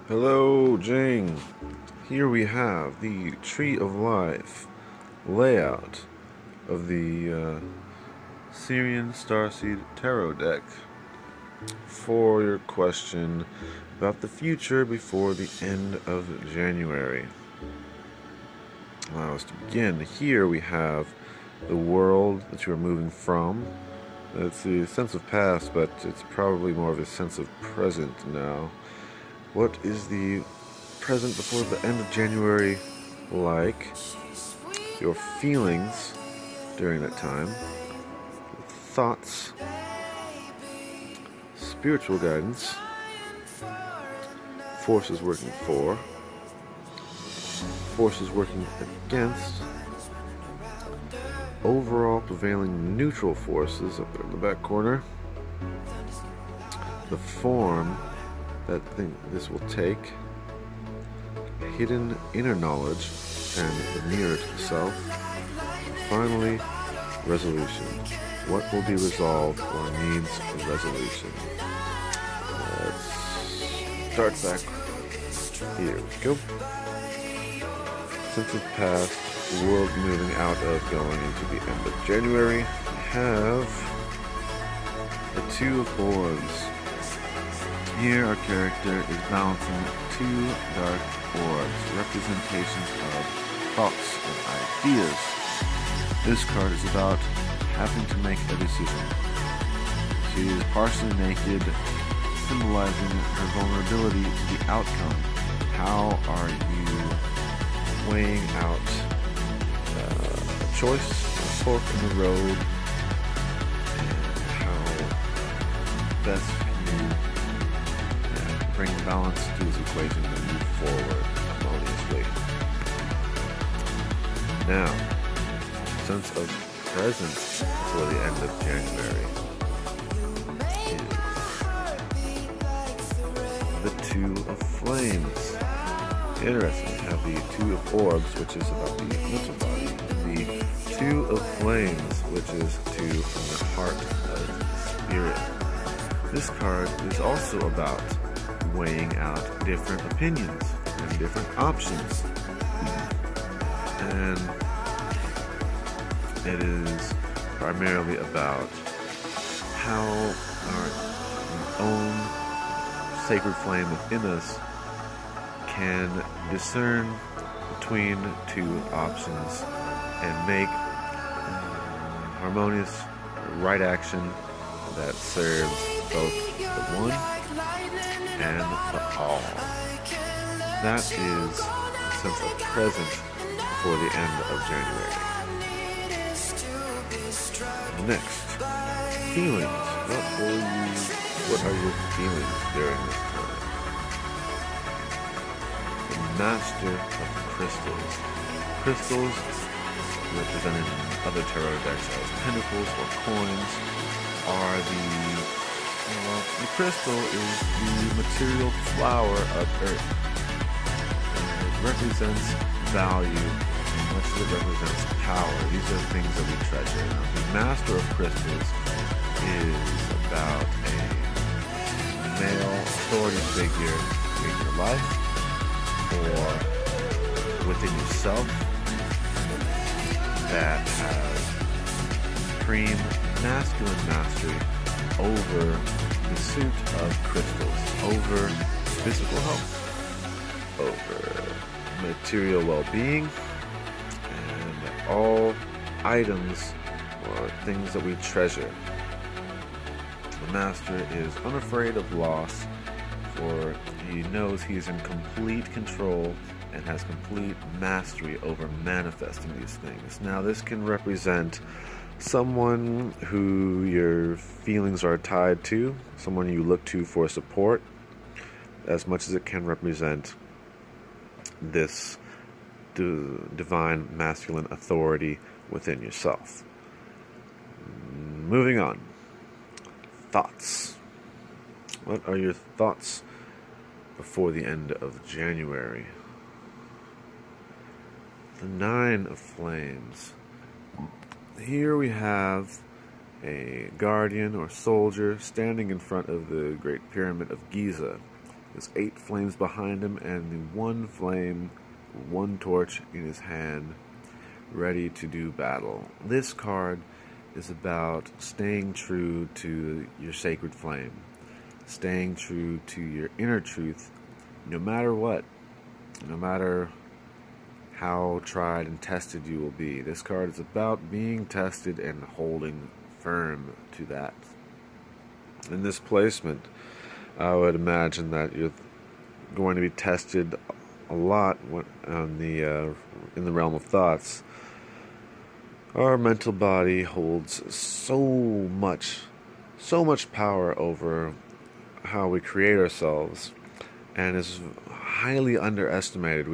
Hello, Jing. Here we have the Tree of Life layout of the Sirian Starseed Tarot deck for your question about the future before the end of January. Allow us to begin. Here we have the world that you are moving from. It's the sense of past, but it's probably more of a sense of present now. What is the present before the end of January like? Your feelings during that time, thoughts, spiritual guidance, forces working for, forces working against, overall prevailing neutral forces up there in the back corner, the form that this will take, hidden inner knowledge and the mirror to the self, finally, resolution. What will be resolved or needs a resolution? Let's start back here. We go. Sense of past, world moving out of, going into the end of January. We have the Two of Orbs. Here our character is balancing two dark orbs, representations of thoughts and ideas. This card is about having to make a decision. She is partially naked, symbolizing her vulnerability to the outcome. How are you weighing out a choice, a fork in the road, and how best for you bring balance to this equation and move forward harmoniously. Now, sense of presence for the end of January is the Two of Flames. Interesting. We have the Two of Orbs, which is about the mental body, and the Two of Flames, which is to the heart of spirit. This card is also about weighing out different opinions and different options, and it is primarily about how our own sacred flame within us can discern between two options and make harmonious right action that serves both the one and the all. That is a sense of present for the end of January. Next, feelings. What are your feelings during this time? The Master of Crystals. Crystals, represented in other tarot decks as pentacles or coins, are the crystal is the material flower of Earth. And it represents value as much as it represents power. These are things that we treasure. Now, the Master of Crystals is about a male authority figure in your life or within yourself that has supreme masculine mastery over the suit of crystals, over physical health, over material well-being, and all items or things that we treasure. The Master is unafraid of loss, for he knows he is in complete control and has complete mastery over manifesting these things. Now, this can represent someone who your feelings are tied to, someone you look to for support, as much as it can represent this divine masculine authority within yourself. Moving on. Thoughts. What are your thoughts before the end of January? The Nine of Flames. Here we have a guardian or soldier standing in front of the Great Pyramid of Giza. There's 8 flames behind him, and the 1 flame, 1 torch in his hand, ready to do battle. This card is about staying true to your sacred flame, staying true to your inner truth, no matter what, no matter how tried and tested you will be. This card is about being tested and holding firm to that. In this placement, I would imagine that you're going to be tested a lot in the realm of thoughts. Our mental body holds so much power over how we create ourselves, and is highly underestimated.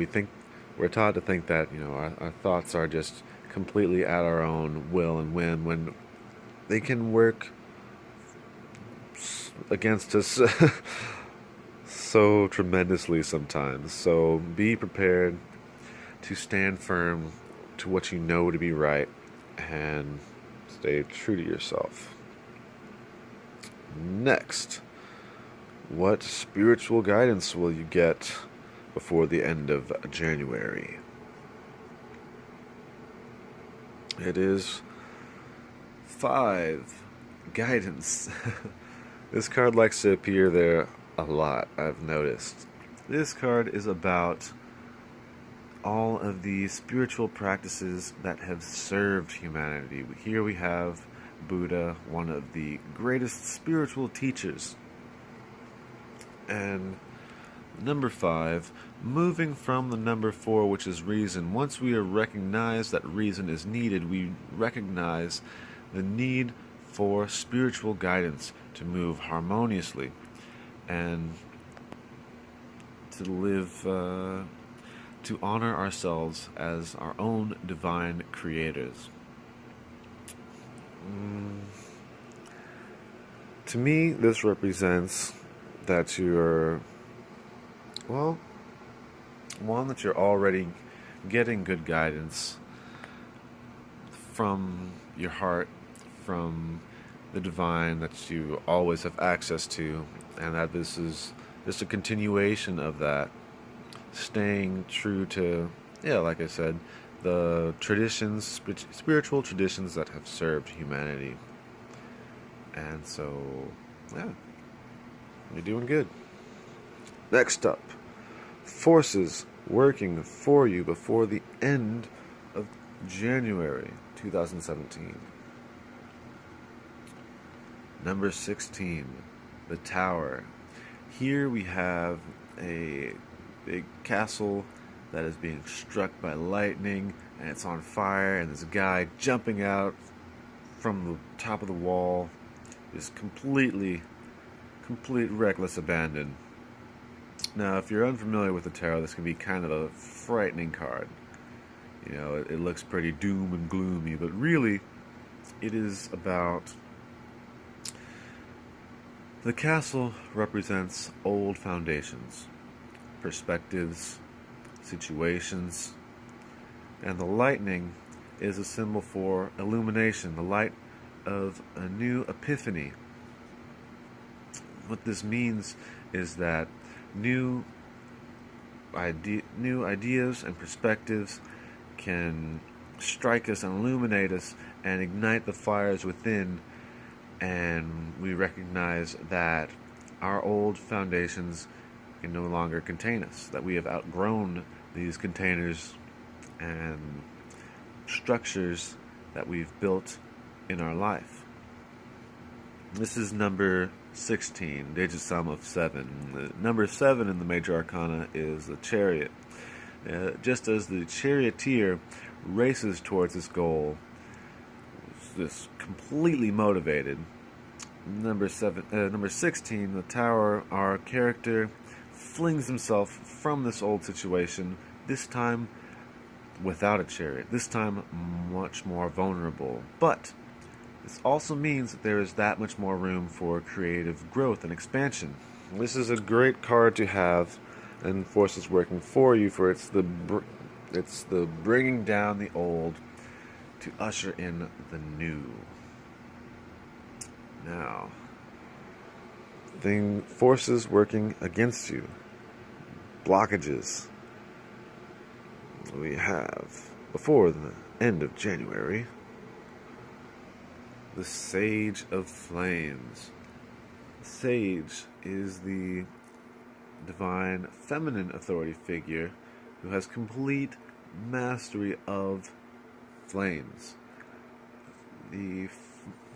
We're taught to think that our thoughts are just completely at our own will and whim, when they can work against us so tremendously sometimes. So be prepared to stand firm to what you know to be right, and stay true to yourself. Next, what spiritual guidance will you get before the end of January? It is 5, guidance. This card likes to appear there a lot, I've noticed. This card is about all of the spiritual practices that have served humanity. Here we have Buddha, one of the greatest spiritual teachers. And number 5, moving from the number 4, which is reason. Once we recognize that reason is needed, we recognize the need for spiritual guidance to move harmoniously and to live, to honor ourselves as our own divine creators. To me, this represents that you're, well, one, that you're already getting good guidance from your heart, from the divine that you always have access to, and that this is just a continuation of that, staying true to, like I said, the traditions, spiritual traditions that have served humanity. And so, you're doing good. Next up, forces working for you before the end of January 2017. Number 16, the Tower. Here we have a big castle that is being struck by lightning, and it's on fire, and there's a guy jumping out from the top of the wall, just complete reckless abandon. Now, if you're unfamiliar with the tarot, this can be kind of a frightening card. It looks pretty doom and gloomy, but really, it is about... The castle represents old foundations, perspectives, situations, and the lightning is a symbol for illumination, the light of a new epiphany. What this means is that new ideas and perspectives can strike us and illuminate us and ignite the fires within, and we recognize that our old foundations can no longer contain us, that we have outgrown these containers and structures that we've built in our life. This is number 16, digit sum of 7. Number 7 in the major arcana is the Chariot. Just as the charioteer races towards his goal, just completely motivated. Number 16, the Tower, our character flings himself from this old situation, this time without a chariot, this time much more vulnerable. But this also means that there is that much more room for creative growth and expansion. This is a great card to have, and forces working for you, for it's the bringing down the old to usher in the new. Now, forces working against you, blockages. We have, before the end of January, the Sage of Flames. The Sage is the divine feminine authority figure who has complete mastery of flames. The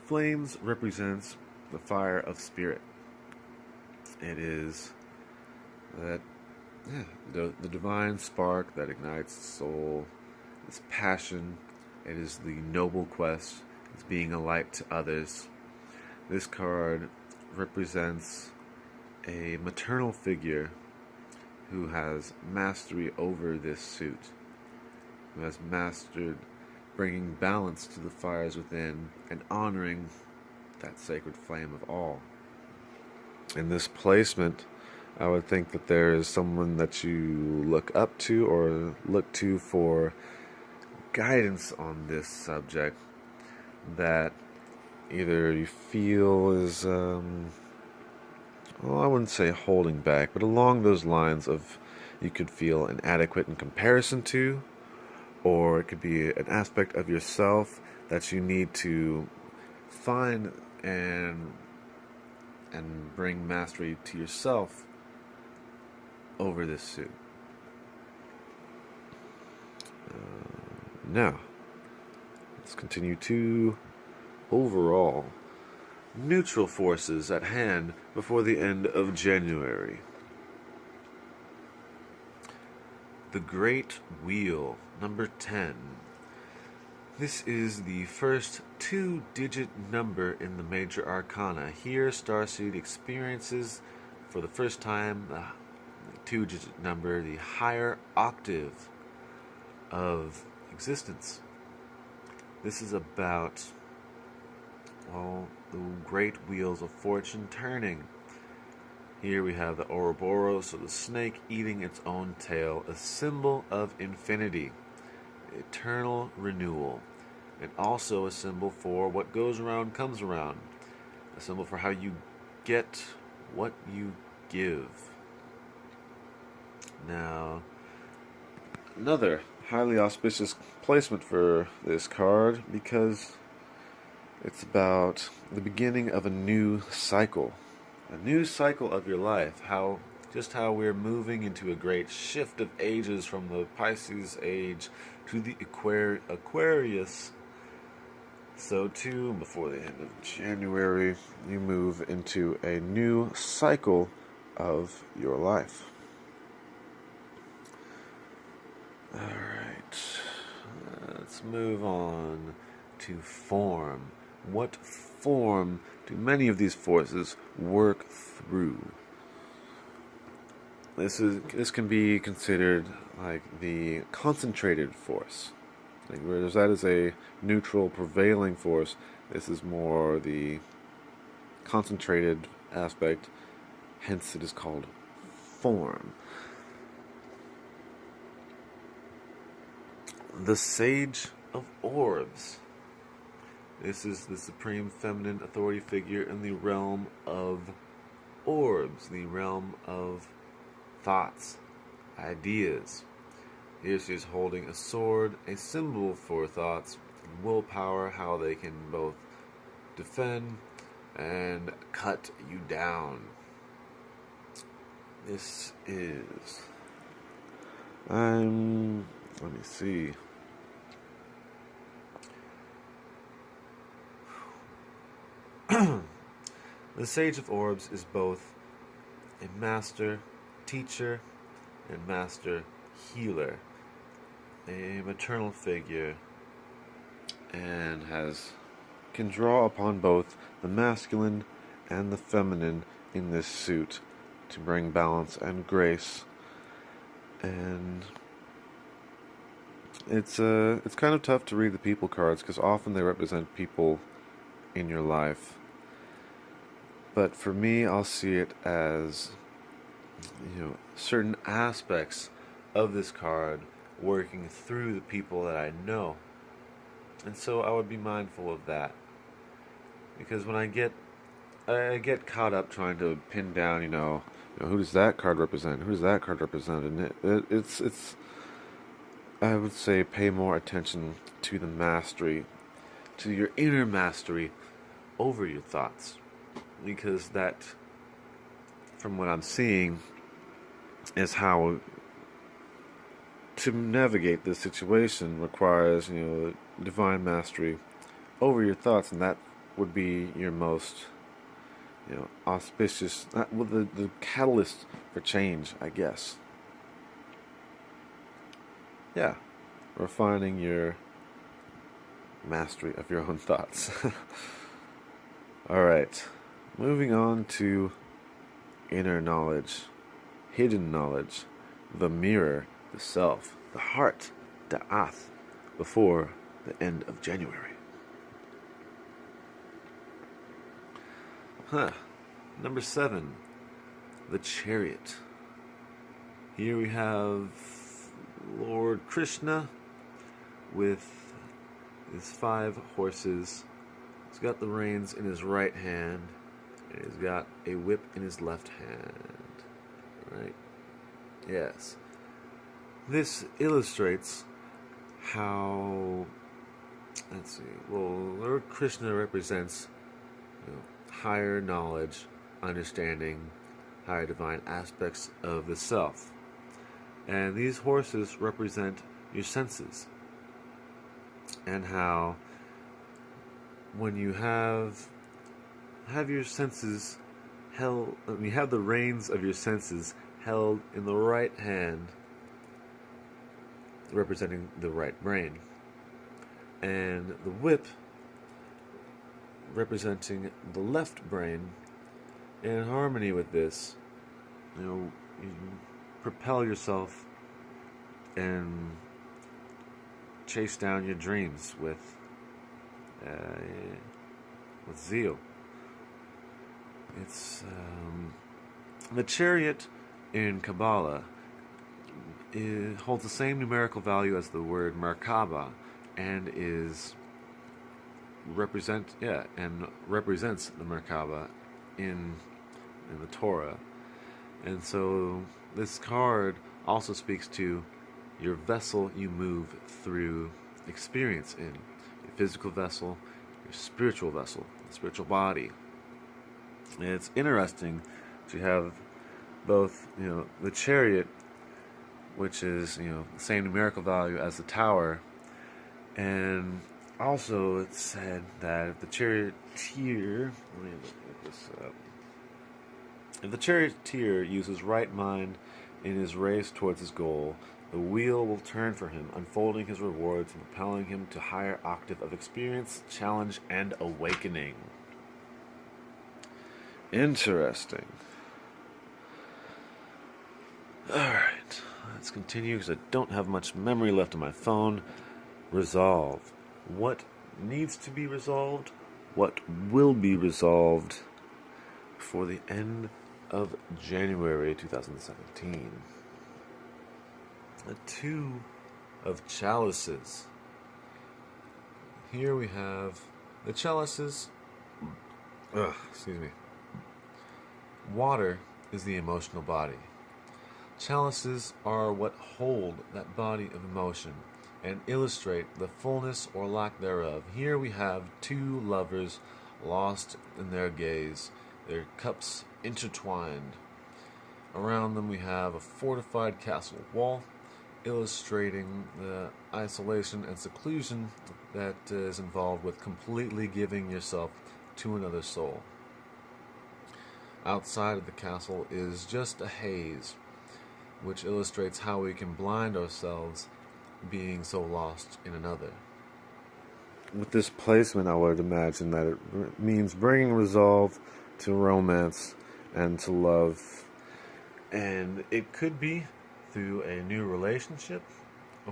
flames represents the fire of spirit. It is that the divine spark that ignites the soul. It's passion. It is the noble quest. It's being a light to others. This card represents a maternal figure who has mastery over this suit, who has mastered bringing balance to the fires within and honoring that sacred flame of all. In this placement, I would think that there is someone that you look up to or look to for guidance on this subject that either you feel is, I wouldn't say holding back, but along those lines of you could feel inadequate in comparison to, or it could be an aspect of yourself that you need to find and bring mastery to yourself over this suit. Now, let's continue to overall neutral forces at hand before the end of January. The Great Wheel, number 10. This is the first two-digit number in the major arcana. Here, Starseed experiences for the first time the two-digit number, the higher octave of existence. This is about, well, the great wheels of fortune turning. Here we have the Ouroboros, or the snake eating its own tail, a symbol of infinity, eternal renewal, and also a symbol for what goes around comes around, a symbol for how you get what you give. Now, another highly auspicious placement for this card because it's about the beginning of a new cycle of your life. How we're moving into a great shift of ages from the Pisces age to the Aquarius. So too, before the end of January, you move into a new cycle of your life. Alright, let's move on to form. What form do many of these forces work through? This can be considered like the concentrated force. Like whereas that is a neutral prevailing force, this is more the concentrated aspect, hence it is called form. The Sage of Orbs. This is the supreme feminine authority figure in the realm of orbs, the realm of thoughts, ideas. Here she is holding a sword, a symbol for thoughts, and willpower, how they can both defend and cut you down. This is... let me see. The Sage of Orbs is both a master teacher and master healer, a maternal figure, and can draw upon both the masculine and the feminine in this suit to bring balance and grace. And it's kind of tough to read the people cards because often they represent people in your life. But for me, I'll see it as, certain aspects of this card working through the people that I know. And so I would be mindful of that. Because when I get I get caught up trying to pin down, who does that card represent? Who does that card represent? And it's. I would say pay more attention to the mastery, to your inner mastery over your thoughts, because that, from what I'm seeing, is how to navigate this situation requires, divine mastery over your thoughts, and that would be your most, auspicious, the catalyst for change, I guess. Yeah, refining your mastery of your own thoughts. Alright, moving on to inner knowledge, hidden knowledge, the mirror, the self, the heart, the ath, before the end of January. Number 7, the chariot. Here we have Lord Krishna with his 5 horses. He's got the reins in his right hand, and he's got a whip in his left hand. Right? Yes. This illustrates how, Lord Krishna represents higher knowledge, understanding, higher divine aspects of the self. And these horses represent your senses. And how when you have your senses held, you have the reins of your senses held in the right hand, representing the right brain, and the whip representing the left brain. In harmony with this, you propel yourself and chase down your dreams with zeal. It's the chariot in Kabbalah. It holds the same numerical value as the word Merkaba, and represents the Merkaba in the Torah. And so this card also speaks to your vessel you move through experience in. Your physical vessel, your spiritual vessel, the spiritual body. And it's interesting to have both, the chariot, which is, the same numerical value as the tower, and also it's said that if the charioteer, if the charioteer uses right mind in his race towards his goal, the wheel will turn for him, unfolding his rewards and propelling him to higher octave of experience, challenge, and awakening. Interesting. Alright, let's continue because I don't have much memory left on my phone. Resolve. What needs to be resolved? What will be resolved before the end of January 2017? The 2 of chalices. Here we have the chalices. Excuse me. Water is the emotional body. Chalices are what hold that body of emotion and illustrate the fullness or lack thereof. Here we have 2 lovers lost in their gaze, their cups intertwined. Around them we have a fortified castle wall, illustrating the isolation and seclusion that is involved with completely giving yourself to another soul. Outside of the castle is just a haze, which illustrates how we can blind ourselves being so lost in another. With this placement, I would imagine that it means bringing resolve to romance and to love. And it could be through a new relationship,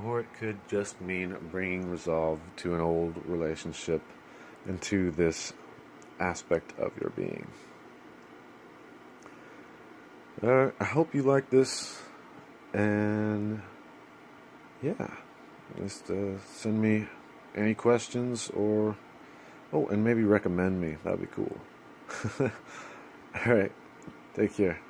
or it could just mean bringing resolve to an old relationship and to this aspect of your being. I hope you like this, and yeah, just send me any questions, and maybe recommend me. That'd be cool. All right. Take care.